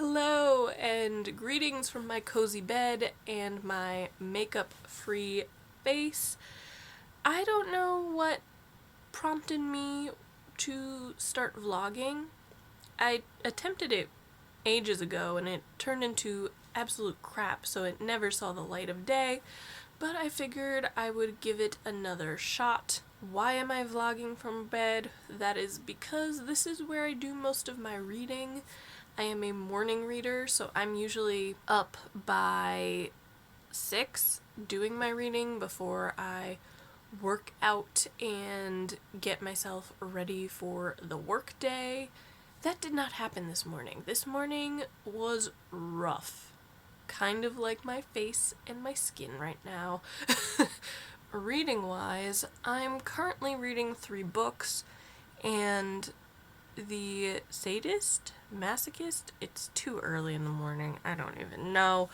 Hello, and greetings from my cozy bed and my makeup-free face. I don't know what prompted me to start vlogging. I attempted it ages ago and it turned into absolute crap, so it never saw the light of day, but I figured I would give it another shot. Why am I vlogging from bed? That is because this is where I do most of my reading. I am a morning reader, so I'm usually up by 6 doing my reading before I work out and get myself ready for the work day. That did not happen this morning. This morning was rough. Kind of like my face and my skin right now. Reading-wise, I'm currently reading 3 books, and the sadist, masochist, it's too early in the morning, I don't even know,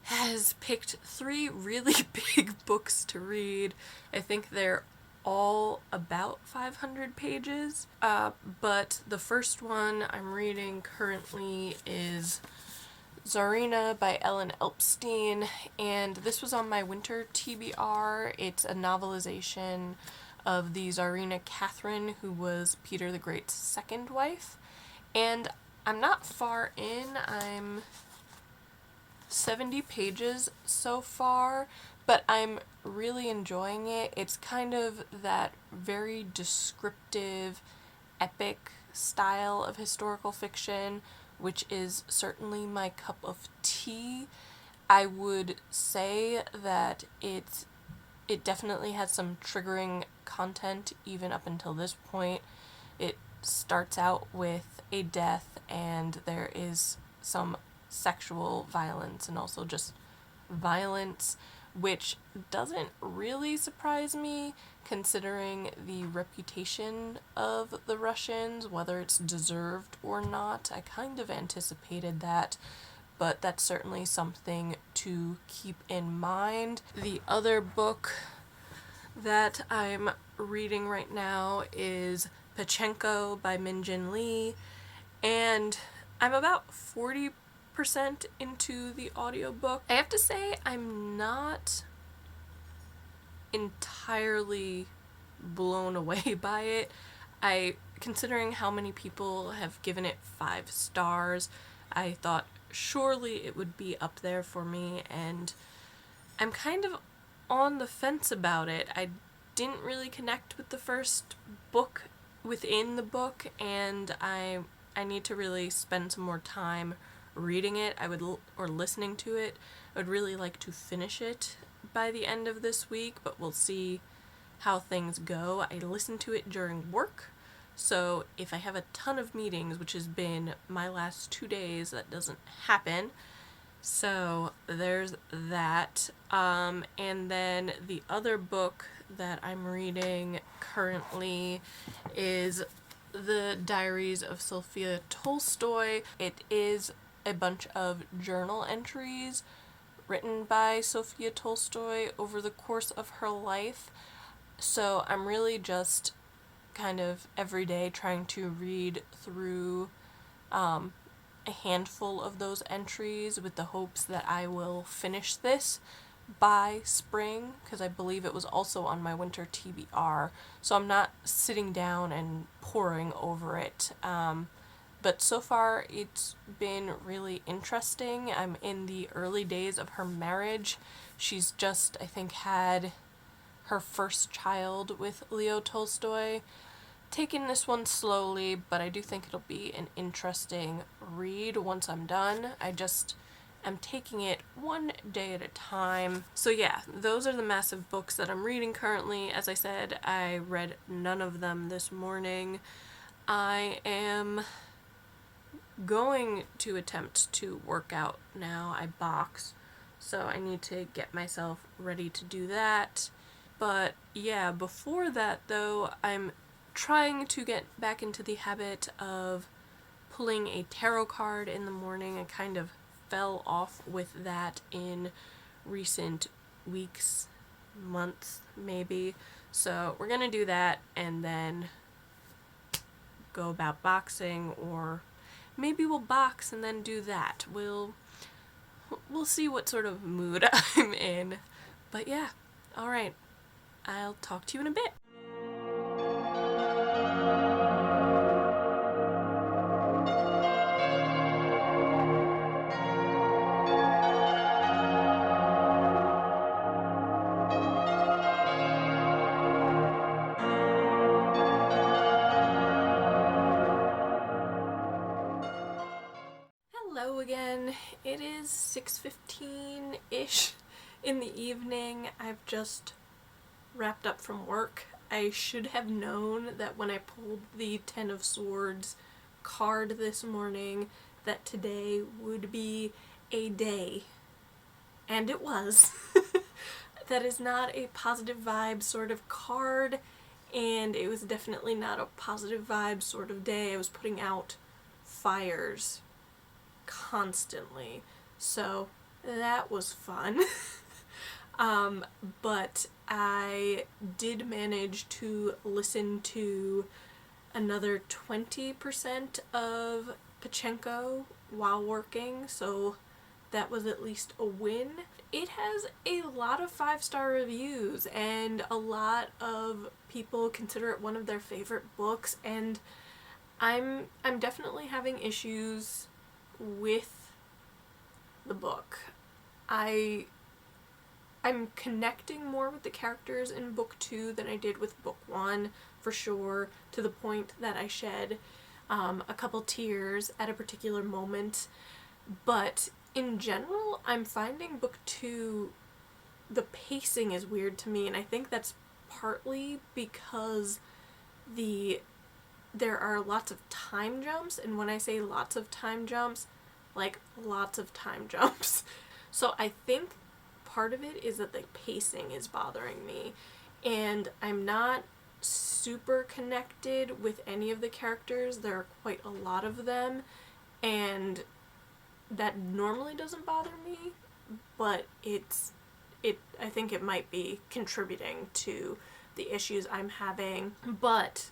has picked 3 really big books to read. I think they're all about 500 pages, but the first one I'm reading currently is Tsarina by Ellen Alpsten, and this was on my winter TBR. It's a novelization of the Tsarina Catherine, who was Peter the Great's second wife, and I'm not far in. I'm 70 pages so far, but I'm really enjoying it. It's kind of that very descriptive, epic style of historical fiction, which is certainly my cup of tea. I would say that it definitely has some triggering content even up until this point. It starts out with a death, and there is some sexual violence and also just violence, which doesn't really surprise me considering the reputation of the Russians, whether it's deserved or not. I kind of anticipated that, but that's certainly something to keep in mind. The other book that I'm reading right now is Pachinko by Min Jin Lee, and I'm about 40% into the audiobook. I have to say I'm not entirely blown away by it. Considering how many people have given it 5 stars, I thought surely it would be up there for me, and I'm kind of on the fence about it. I didn't really connect with the first book within the book, and I need to really spend some more time reading it. Or listening to it. I would really like to finish it by the end of this week, but we'll see how things go. I listen to it during work, so if I have a ton of meetings, which has been my last 2 days, that doesn't happen. So there's that. And then the other book that I'm reading currently is the Diaries of Sofia Tolstoy. It is a bunch of journal entries written by Sofia Tolstoy over the course of her life. So I'm really just kind of every day trying to read through a handful of those entries with the hopes that I will finish this by spring, because I believe it was also on my winter TBR, so I'm not sitting down and poring over it. But so far it's been really interesting. I'm in the early days of her marriage. She's just, I think, had her first child with Leo Tolstoy. Taking this one slowly, but I do think it'll be an interesting read once I'm done. I'm taking it one day at a time. So yeah, those are the massive books that I'm reading currently. As I said, I read none of them this morning. I am going to attempt to work out now. I box, so I need to get myself ready to do that. But yeah, before that though, I'm trying to get back into the habit of pulling a tarot card in the morning. I kind of fell off with that in recent weeks, months maybe. So we're gonna do that and then go about boxing, or maybe we'll box and then do that. We'll see what sort of mood I'm in. But yeah, alright. I'll talk to you in a bit. Hello again. It is 6:15-ish in the evening. I've just wrapped up from work. I should have known that when I pulled the Ten of Swords card this morning that today would be a day. And it was. That is not a positive vibe sort of card, and it was definitely not a positive vibe sort of day. I was putting out fires constantly, so that was fun. But I did manage to listen to another 20% of Pachinko while working, so that was at least a win. It has a lot of 5-star reviews, and a lot of people consider it one of their favorite books, and I'm definitely having issues with the book. I'm connecting more with the characters in book 2 than I did with book 1, for sure, to the point that I shed a couple tears at a particular moment. But in general, I'm finding book 2, the pacing is weird to me, and I think that's partly because there are lots of time jumps, and when I say lots of time jumps, like lots of time jumps. So I think part of it is that the pacing is bothering me, and I'm not super connected with any of the characters. There are quite a lot of them, and that normally doesn't bother me, but I think it might be contributing to the issues I'm having. But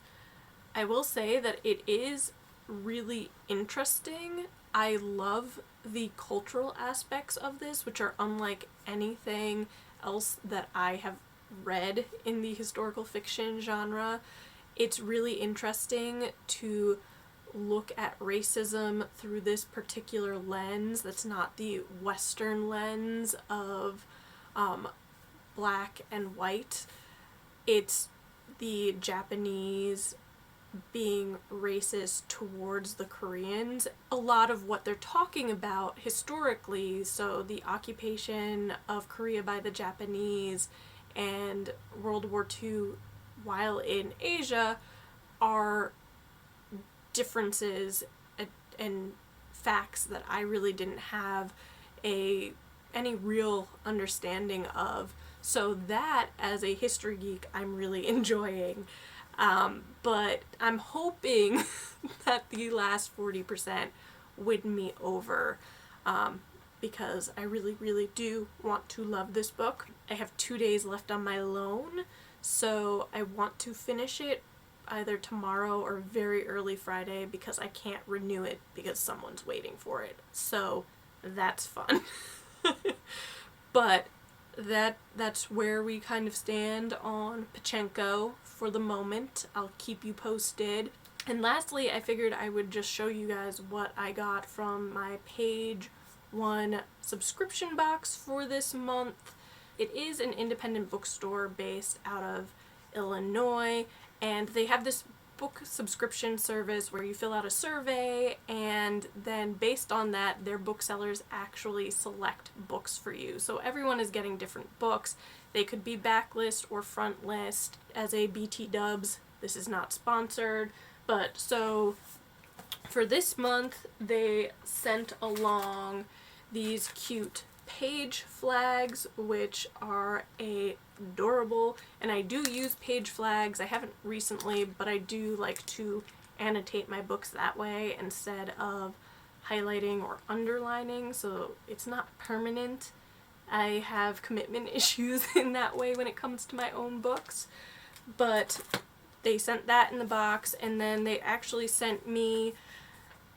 I will say that it is really interesting. I love the cultural aspects of this, which are unlike anything else that I have read in the historical fiction genre. It's really interesting to look at racism through this particular lens that's not the Western lens of black and white. It's the Japanese being racist towards the Koreans. A lot of what they're talking about historically, so the occupation of Korea by the Japanese and World War II while in Asia, are differences and facts that I really didn't have any real understanding of. So that, as a history geek, I'm really enjoying. But I'm hoping that the last 40% win me over, because I really, really do want to love this book. I have 2 days left on my loan, so I want to finish it either tomorrow or very early Friday, because I can't renew it because someone's waiting for it. So that's fun. But that's where we kind of stand on Pachinko for the moment. I'll keep you posted. And lastly, I figured I would just show you guys what I got from my page 1 subscription box for this month. It is an independent bookstore based out of Illinois, and they have this book subscription service where you fill out a survey, and then based on that, their booksellers actually select books for you. So everyone is getting different books. They could be backlist or front list. As a BT Dubs, this is not sponsored, but so for this month, they sent along these cute page flags, which are adorable, and I do use page flags. I haven't recently, but I do like to annotate my books that way instead of highlighting or underlining, so it's not permanent. I have commitment issues in that way when it comes to my own books, but they sent that in the box, and then they actually sent me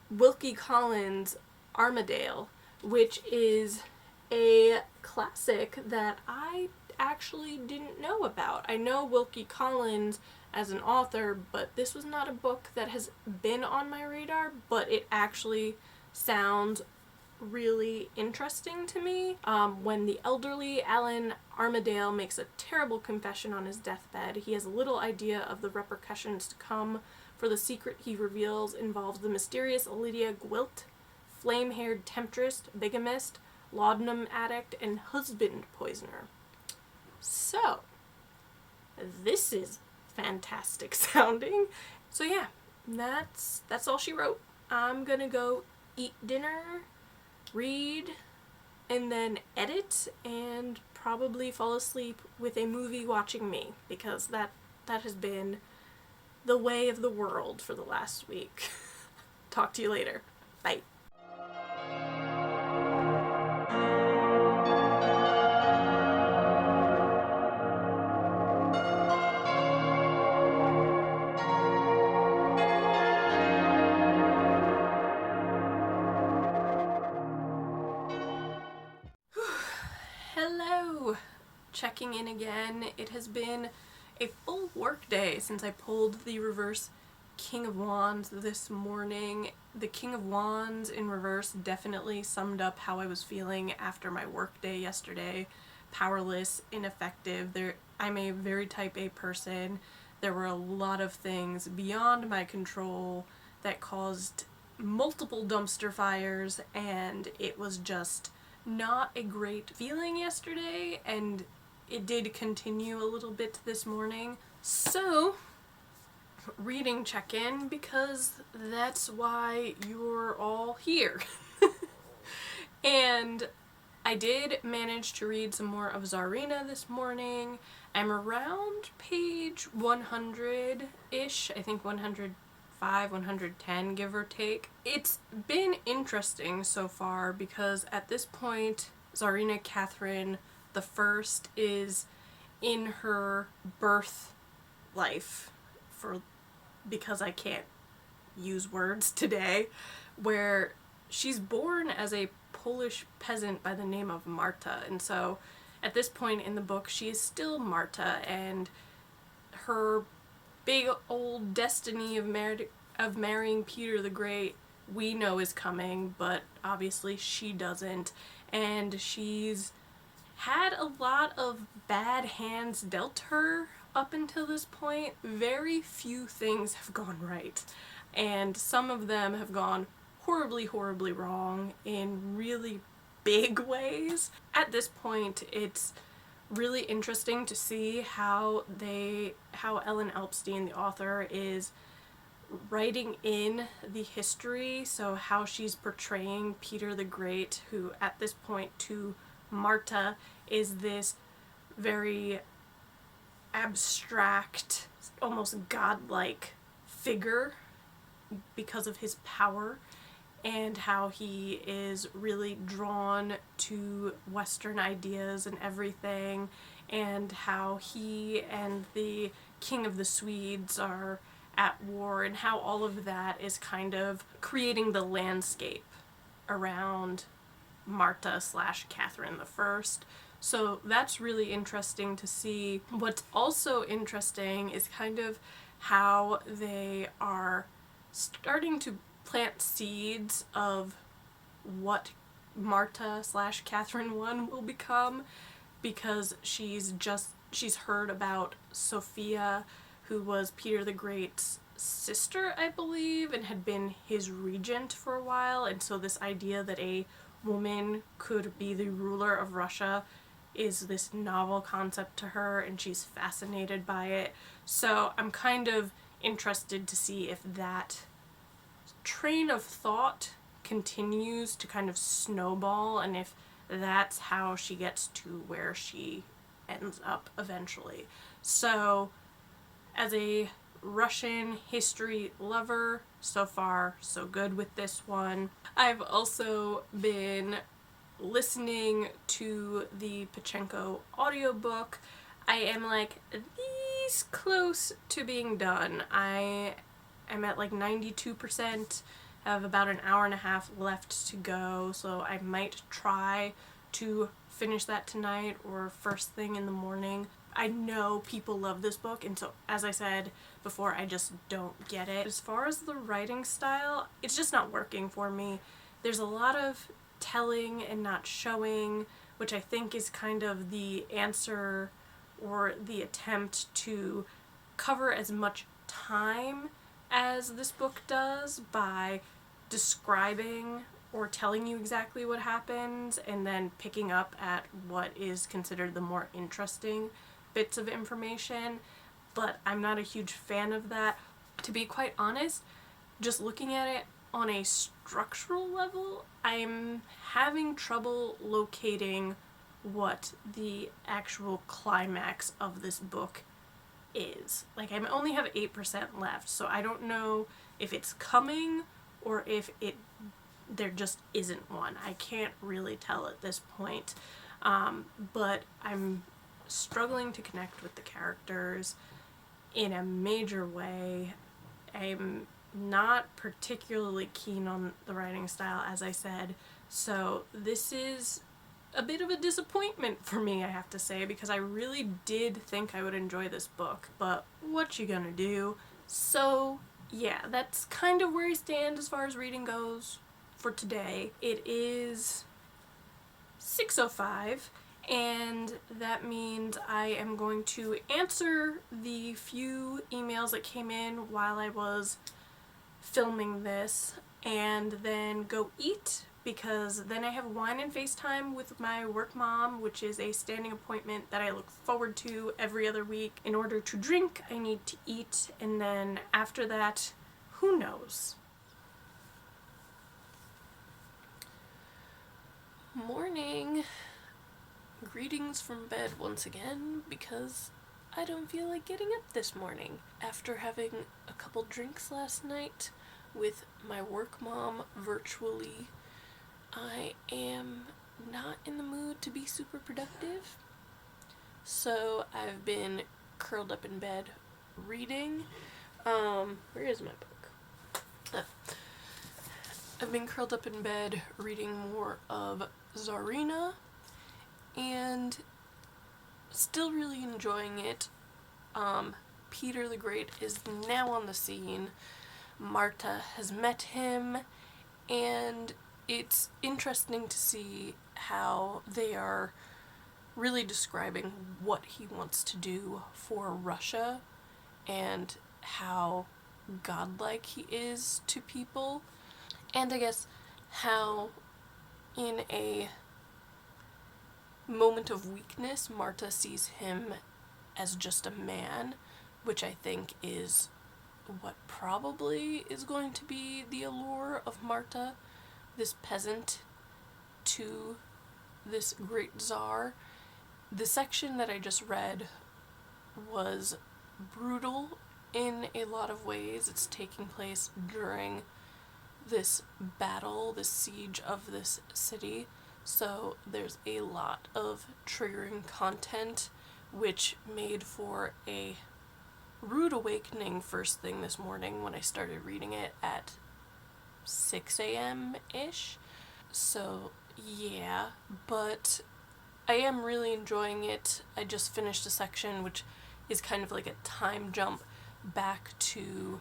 Wilkie Collins' Armadale, which is a classic that I actually didn't know about. I know Wilkie Collins as an author, but this was not a book that has been on my radar, but it actually sounds really interesting to me. When the elderly Alan Armadale makes a terrible confession on his deathbed, he has little idea of the repercussions to come, for the secret he reveals involves the mysterious Lydia Gwilt, flame-haired temptress, bigamist, laudanum addict, and husband poisoner. So, this is fantastic sounding. So yeah, that's all she wrote. I'm gonna go eat dinner, read, and then edit, and probably fall asleep with a movie watching me, because that has been the way of the world for the last week. Talk to you later. Bye. Hello! Checking in again. It has been a full work day since I pulled the reverse King of Wands this morning. The King of Wands in reverse definitely summed up how I was feeling after my work day yesterday. Powerless, ineffective. I'm a very type A person. There were a lot of things beyond my control that caused multiple dumpster fires, and it was just not a great feeling yesterday, and it did continue a little bit this morning. So, reading check-in, because that's why you're all here. And I did manage to read some more of Tsarina this morning. I'm around page 100-ish, I think 105, 110, give or take. It's been interesting so far because at this point, Tsarina Catherine the First is in her birth life, because I can't use words today, where she's born as a Polish peasant by the name of Marta, and so at this point in the book she is still Marta, and her big old destiny of marrying Peter the Great we know is coming, but obviously she doesn't, and she's had a lot of bad hands dealt her up until this point. Very few things have gone right, and some of them have gone horribly, horribly wrong in really big ways. At this point, it's really interesting to see how Ellen Alpsten, the author, is writing in the history, so how she's portraying Peter the Great, who at this point to Marta is this very abstract, almost godlike figure because of his power, and how he is really drawn to Western ideas and everything, and how he and the King of the Swedes are at war, and how all of that is kind of creating the landscape around Marta / Catherine the First. So that's really interesting to see. What's also interesting is kind of how they are starting to plant seeds of what Marta / Catherine I will become, because she's heard about Sofia, who was Peter the Great's sister, I believe, and had been his regent for a while, and so this idea that a woman could be the ruler of Russia is this novel concept to her, and she's fascinated by it. So I'm kind of interested to see if that train of thought continues to kind of snowball, and if that's how she gets to where she ends up eventually. So, as a Russian history lover, so far so good with this one. I've also been listening to the Pachinko audiobook. I am like this close to being done. I am at like 92%, I have about an hour and a half left to go, so I might try to finish that tonight or first thing in the morning. I know people love this book, and so, as I said before, I just don't get it. As far as the writing style, it's just not working for me. There's a lot of telling and not showing, which I think is kind of the answer or the attempt to cover as much time as this book does by describing or telling you exactly what happens and then picking up at what is considered the more interesting bits of information. But I'm not a huge fan of that. To be quite honest, just looking at it on a structural level, I'm having trouble locating what the actual climax of this book is. Like, I only have 8% left, so I don't know if it's coming or if there just isn't one. I can't really tell at this point. But I'm struggling to connect with the characters in a major way. I'm not particularly keen on the writing style, as I said, so this is a bit of a disappointment for me, I have to say, because I really did think I would enjoy this book, but what you gonna do? So yeah, that's kind of where I stand as far as reading goes for today. It is 6:05, and that means I am going to answer the few emails that came in while I was filming this, and then go eat, because then I have wine and FaceTime with my work mom, which is a standing appointment that I look forward to every other week. In order to drink, I need to eat, and then after that, who knows? Morning. Greetings from bed once again, because I don't feel like getting up this morning. After having a couple drinks last night with my work mom virtually, I am not in the mood to be super productive. So I've been curled up in bed reading. Where is my book? I've been curled up in bed reading more of Tsarina, and still really enjoying it. Peter the Great is now on the scene. Marta has met him, and it's interesting to see how they are really describing what he wants to do for Russia and how godlike he is to people. And I guess how in a moment of weakness, Marta sees him as just a man, which I think is what probably is going to be the allure of Marta, this peasant, to this great Tsar. The section that I just read was brutal in a lot of ways. It's taking place during this battle, this siege of this city, so there's a lot of triggering content, which made for a rude awakening first thing this morning when I started reading it at 6 a.m.-ish. So yeah, but I am really enjoying it. I just finished a section which is kind of like a time jump back to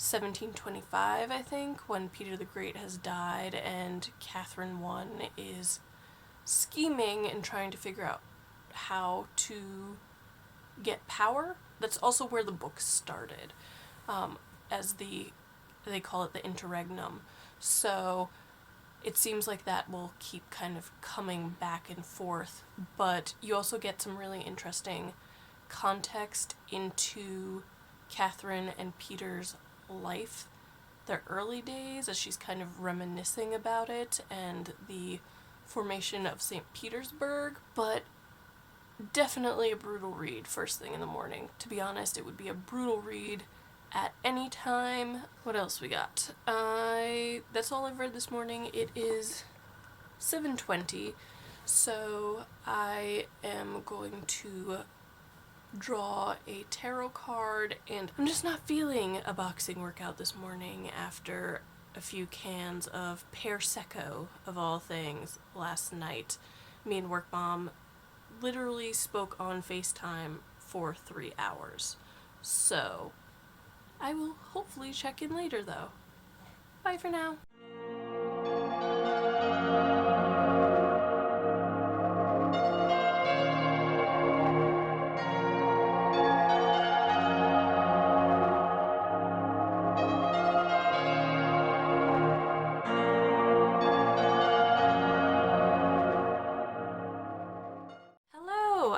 1725, I think, when Peter the Great has died and Catherine I is scheming and trying to figure out how to get power. That's also where the book started, as they call it the interregnum. So it seems like that will keep kind of coming back and forth, but you also get some really interesting context into Catherine and Peter's life, their early days, as she's kind of reminiscing about it, and the formation of St. Petersburg. But definitely a brutal read first thing in the morning. To be honest, it would be a brutal read at any time. What else we got? That's all I've read this morning. It is 7:20, so I am going to draw a tarot card, and I'm just not feeling a boxing workout this morning after a few cans of Pear Secco, of all things, last night. Me and Work Mom literally spoke on FaceTime for 3 hours. So, I will hopefully check in later though. Bye for now.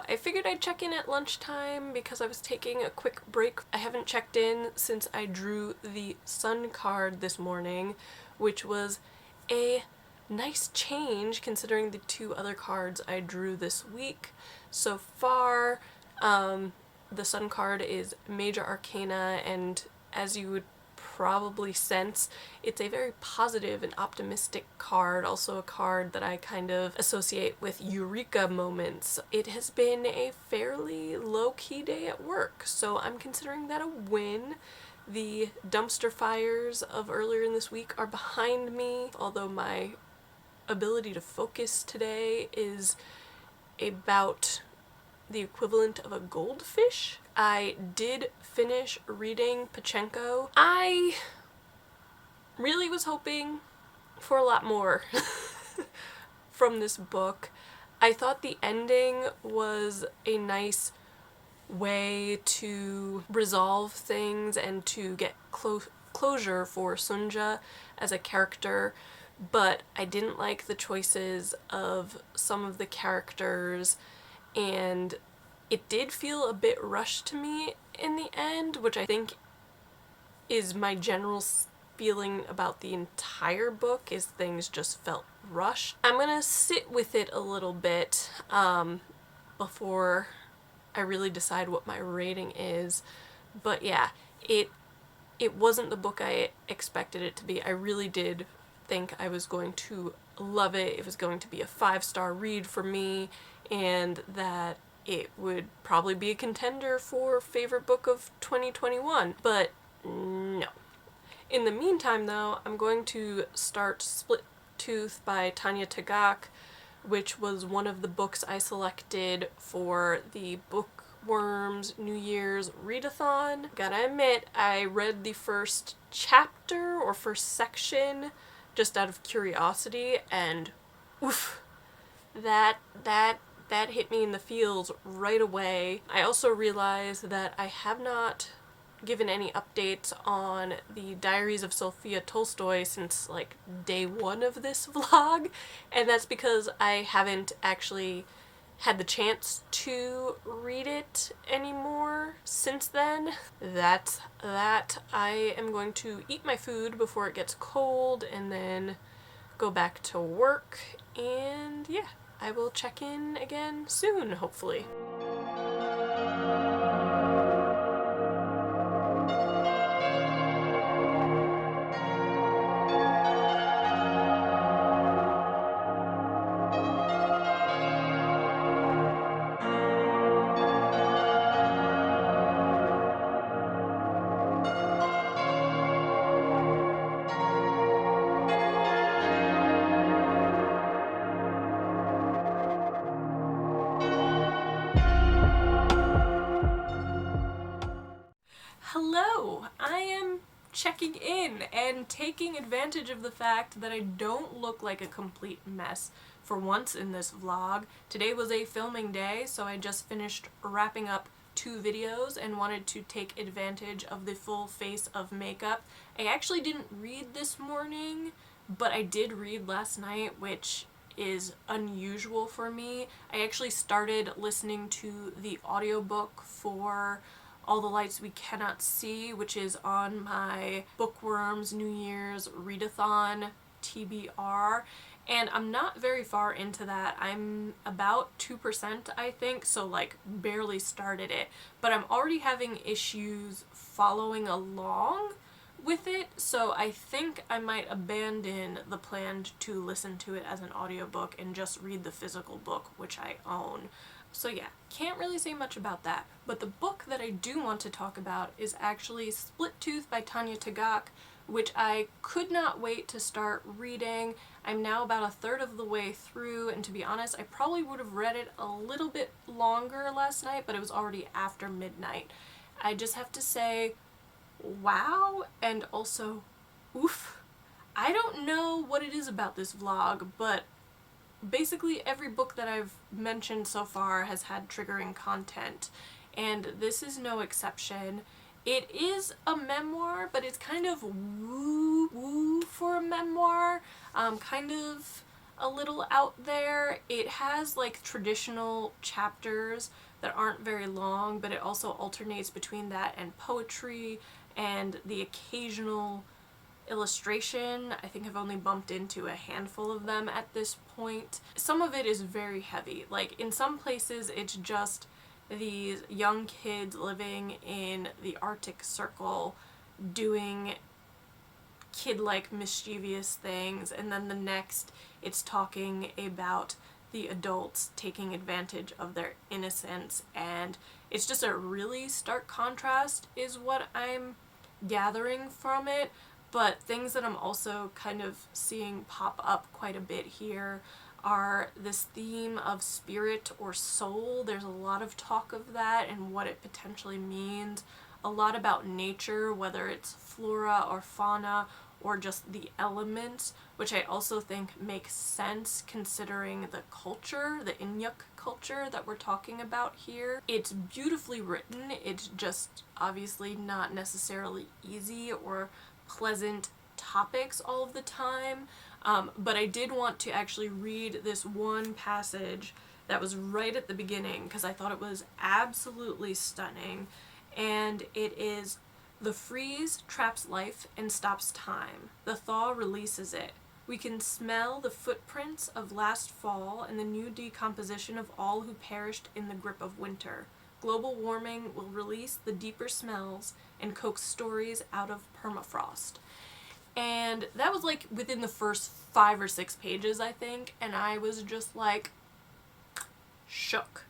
I figured I'd check in at lunchtime because I was taking a quick break. I haven't checked in since I drew the Sun card this morning, which was a nice change considering the 2 other cards I drew this week. So far, the Sun card is Major Arcana, and as you would probably sense, it's a very positive and optimistic card, also a card that I kind of associate with eureka moments. It has been a fairly low-key day at work, so I'm considering that a win. The dumpster fires of earlier in this week are behind me, although my ability to focus today is about the equivalent of a goldfish. I did finish reading Pachinko. I really was hoping for a lot more from this book. I thought the ending was a nice way to resolve things and to get closure for Sunja as a character, but I didn't like the choices of some of the characters, and it did feel a bit rushed to me in the end, which I think is my general feeling about the entire book, is things just felt rushed. I'm gonna sit with it a little bit before I really decide what my rating is, but yeah, it wasn't the book I expected it to be. I really did think I was going to love it. It was going to be a 5-star read for me, and that it would probably be a contender for favorite book of 2021, but no. In the meantime though, I'm going to start Split Tooth by Tanya Tagaq, which was one of the books I selected for the Bookworms New Year's readathon. Gotta admit, I read the first chapter or first section just out of curiosity, and oof, that hit me in the feels right away. I also realized that I have not given any updates on the Diaries of Sofia Tolstoy since like day 1 of this vlog, and that's because I haven't actually had the chance to read it anymore since then. That I am going to eat my food before it gets cold and then go back to work, and yeah, I will check in again soon, hopefully. Hello! I am checking in and taking advantage of the fact that I don't look like a complete mess for once in this vlog. Today was a filming day, so I just finished wrapping up 2 videos and wanted to take advantage of the full face of makeup. I actually didn't read this morning, but I did read last night, which is unusual for me. I actually started listening to the audiobook for All the Lights We Cannot See, which is on my Bookworms New Year's readathon TBR, and I'm not very far into that. I'm about 2%, I think, so like barely started it, but I'm already having issues following along with it, so I think I might abandon the plan to listen to it as an audiobook and just read the physical book, which I own. So yeah, can't really say much about that. But the book that I do want to talk about is actually Split Tooth by Tanya Tagaq, which I could not wait to start reading. I'm now about a third of the way through, and to be honest, I probably would have read it a little bit longer last night, but it was already after midnight. I just have to say, wow, and also, oof. I don't know what it is about this vlog, but basically every book that I've mentioned so far has had triggering content, and this is no exception. It is a memoir, but it's kind of woo-woo for a memoir, kind of a little out there. It has like traditional chapters that aren't very long, but it also alternates between that and poetry and the occasional illustration. I think I've only bumped into a handful of them at this point. Some of it is very heavy. Like in some places it's just these young kids living in the Arctic Circle doing kid-like mischievous things, and then the next it's talking about the adults taking advantage of their innocence, and it's just a really stark contrast is what I'm gathering from it. But things that I'm also kind of seeing pop up quite a bit here are this theme of spirit or soul. There's a lot of talk of that and what it potentially means. A lot about nature, whether it's flora or fauna or just the elements, which I also think makes sense considering the culture, the Inuk culture that we're talking about here. It's beautifully written. It's just obviously not necessarily easy or pleasant topics all of the time, but I did want to actually read this one passage that was right at the beginning because I thought it was absolutely stunning, and it is: "The freeze traps life and stops time. The thaw releases it. We can smell the footprints of last fall and the new decomposition of all who perished in the grip of winter. Global warming will release the deeper smells and coax stories out of permafrost." And that was like within the first 5 or 6 pages, I think, and I was just like shook.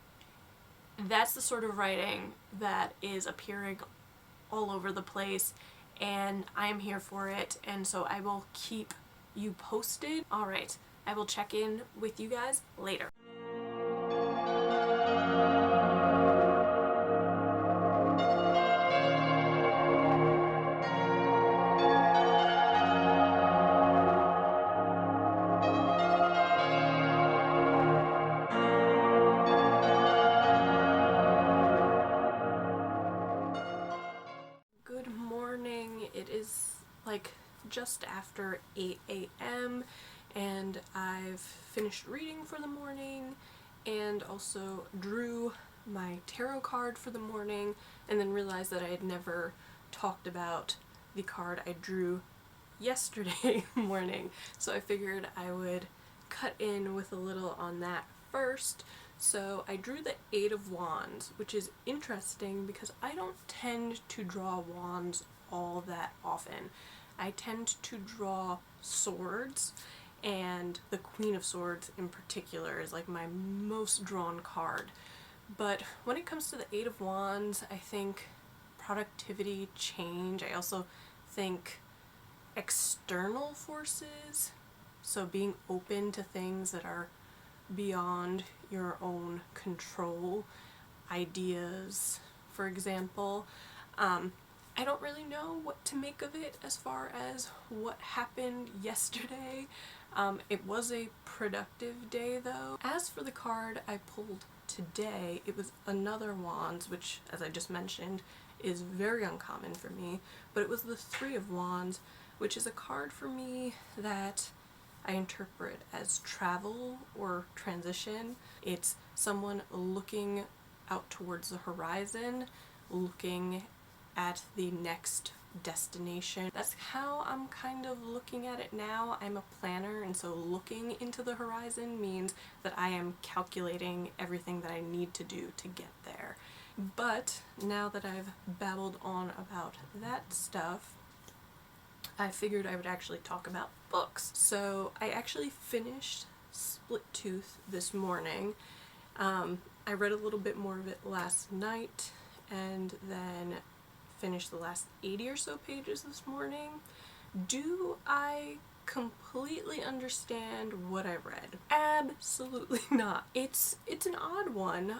That's the sort of writing that is appearing all over the place, and I am here for it, and so I will keep you posted. Alright, I will check in with you guys later. Good morning. It is like just after 8 a.m. and I've finished reading for the morning and also drew my tarot card for the morning, and then realized that I had never talked about the card I drew yesterday morning, so I figured I would cut in with a little on that first. So I drew the 8 of Wands, which is interesting because I don't tend to draw wands all that often. I tend to draw swords, and the Queen of Swords in particular is like my most drawn card. But when it comes to the 8 of Wands, I think productivity, change. I also think external forces, so being open to things that are beyond your own control, ideas, for example. I don't really know what to make of it as far as what happened yesterday. It was a productive day though. As for the card I pulled today, it was another Wands, which, as I just mentioned, is very uncommon for me, but it was the 3 of Wands, which is a card for me that I interpret as travel or transition. It's someone looking out towards the horizon, looking at the next destination. That's how I'm kind of looking at it now. I'm a planner, and so looking into the horizon means that I am calculating everything that I need to do to get there. But now that I've babbled on about that stuff, I figured I would actually talk about books. So I actually finished Split Tooth this morning. I read a little bit more of it last night and then finished the last 80 or so pages this morning. Do I completely understand what I read? Absolutely not. It's an odd one.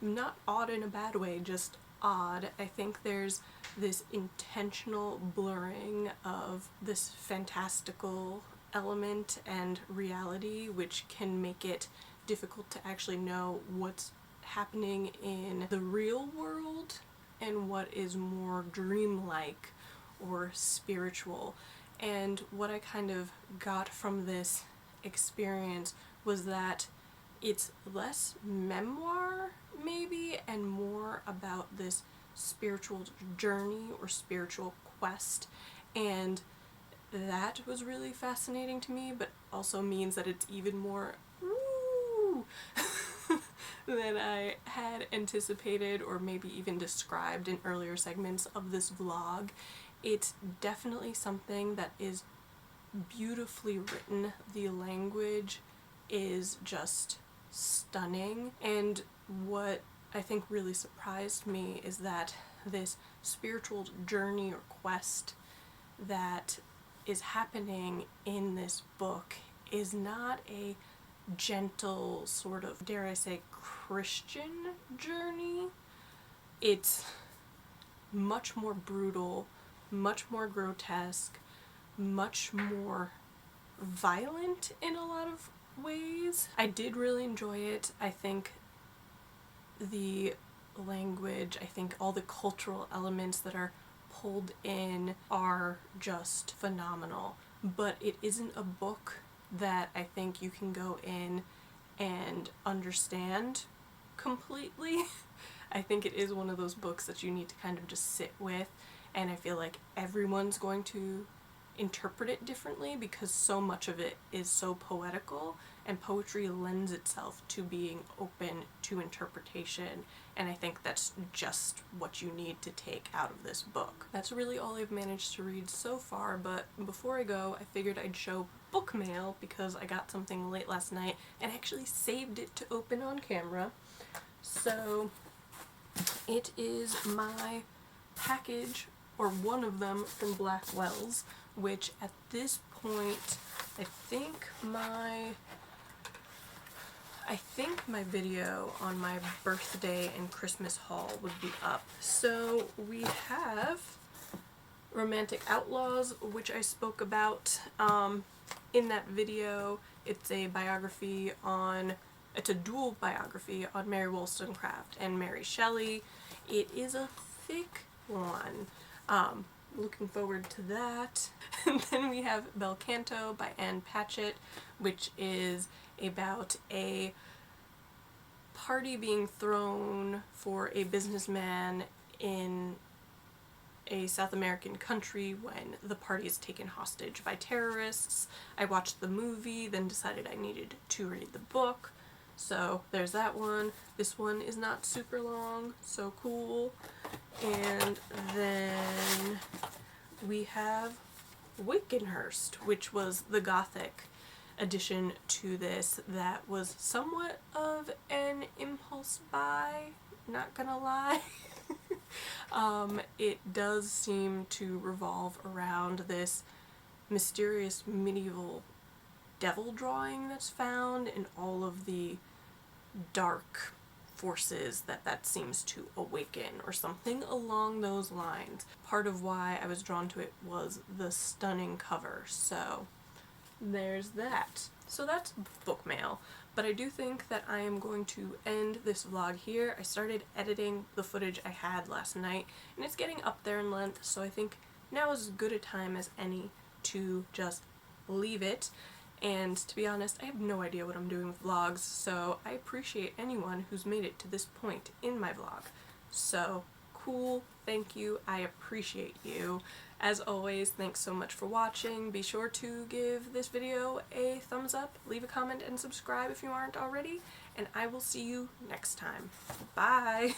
Not odd in a bad way, just odd. I think there's this intentional blurring of this fantastical element and reality, which can make it difficult to actually know what's happening in the real world and what is more dreamlike or spiritual. And what I kind of got from this experience was that it's less memoir, maybe, and more about this spiritual journey or spiritual quest. And that was really fascinating to me, but also means that it's even more woo than I had anticipated or maybe even described in earlier segments of this vlog. It's definitely something that is beautifully written. The language is just stunning, and what I think really surprised me is that this spiritual journey or quest that is happening in this book is not a gentle sort of, dare I say, Christian journey. It's much more brutal, much more grotesque, much more violent in a lot of ways. I did really enjoy it. I think the language, I think all the cultural elements that are pulled in are just phenomenal. But it isn't a book that I think you can go in and understand completely. I think it is one of those books that you need to kind of just sit with, and I feel like everyone's going to interpret it differently because so much of it is so poetical, and poetry lends itself to being open to interpretation, and I think that's just what you need to take out of this book. That's really all I've managed to read so far, but before I go, I figured I'd show book mail because I got something late last night and actually saved it to open on camera. So it is my package, or one of them, from Blackwell's, which at this point, I think my video on my birthday and Christmas haul would be up. So we have Romantic Outlaws, which I spoke about in that video. It's a biography it's a dual biography on Mary Wollstonecraft and Mary Shelley. It is a thick one. Looking forward to that. And then we have Bel Canto by Ann Patchett, which is about a party being thrown for a businessman in a South American country when the party is taken hostage by terrorists. I watched the movie, then decided I needed to read the book. So there's that one. This one is not super long, so cool. And then we have Wakenhyrst, which was the Gothic addition to this that was somewhat of an impulse buy, not gonna lie. It does seem to revolve around this mysterious medieval devil drawing that's found and all of the dark forces that seems to awaken, or something along those lines. Part of why I was drawn to it was the stunning cover, so there's that. So that's book mail, but I do think that I am going to end this vlog here. I started editing the footage I had last night, and it's getting up there in length, so I think now is as good a time as any to just leave it. And to be honest, I have no idea what I'm doing with vlogs, so I appreciate anyone who's made it to this point in my vlog. So, cool, thank you, I appreciate you. As always, thanks so much for watching. Be sure to give this video a thumbs up, leave a comment, and subscribe if you aren't already, and I will see you next time. Bye!